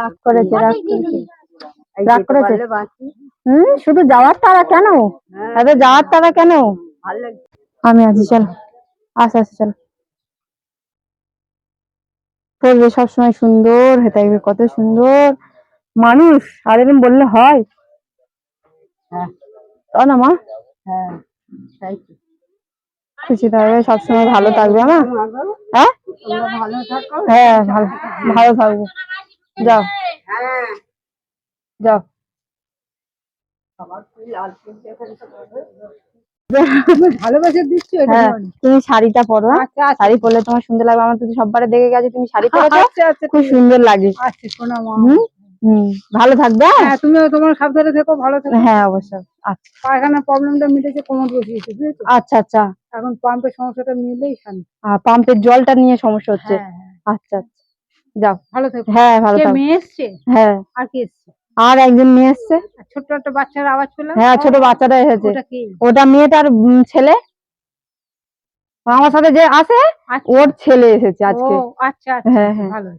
রাগ করেছে, রাগ করেছে, এই রাগ যেতে করেছে। পারলে বাঁচি। শুধু যাওয়ার তারা কেন? এত যাওয়ার তারা কেন? ভালো লাগছে। আমি আছি, চল। আচ্ছা আচ্ছা, চল। পরিবেশ সবসময় সুন্দর হয়ে থাকবে, কত সুন্দর মানুষ, আর এরকম বললে হয়? হ্যাঁ তাই না মা? হ্যাঁ, তাই তো। খুশি থাকবে, সবসময় ভালো থাকবে মা। হ্যাঁ তোমরা ভালো থাকো। হ্যাঁ, ভালো ভালো থাকবো। যাও হ্যাঁ, যাও। সবার ফুল লাল ফুল এখানে তো তুমি ভালোবাসা দিচ্ছ, এটা হ্যাঁ, অনেক। তুমি শাড়িটা পরো, হ্যাঁ? আচ্ছা আচ্ছা শাড়ি পরলে তোমার সুন্দর লাগবে। আমার তো সববারে দেখে গেছে তুমি শাড়ি পরেছো, আচ্ছা আচ্ছা, খুব ঠিক আছে। সুন্দর লাগে। আচ্ছা শোনো মা। হুম হুম, ভালো থাকবে। হ্যাঁ, তুমিও তোমার সাবধানে থেকো, ভালো থেকো। হ্যাঁ অবশ্যই। আচ্ছা পায়খানার প্রবলেমটা মিটেছে, কোমর বসিয়েছে, বুঝেছো? আচ্ছা আচ্ছা। এখন পাম্পের সমস্যাটা মিলেই শান্তি। পাম্পের জলটা নিয়ে সমস্যা হচ্ছে। হ্যাঁ হ্যাঁ, আচ্ছা আচ্ছা, যাও। ভালো থেকো। হ্যাঁ, ভালো কে থাকো। মেয়ে এসছে? হ্যাঁ, আর কি এসছে? আর একজন মেয়ে এসছে। আর ছোট্ট একটা বাচ্চার আওয়াজ পেলাম। হ্যাঁ, ছোট বাচ্চাটা এসেছে। ওটা কি? ওটা মেয়েটার ছেলে, আমার সাথে যে আসে, আচ্ছা। ওর ছেলে এসেছে আজকে। ও আচ্ছা আচ্ছা, হ্যাঁ হ্যাঁ। ভালো।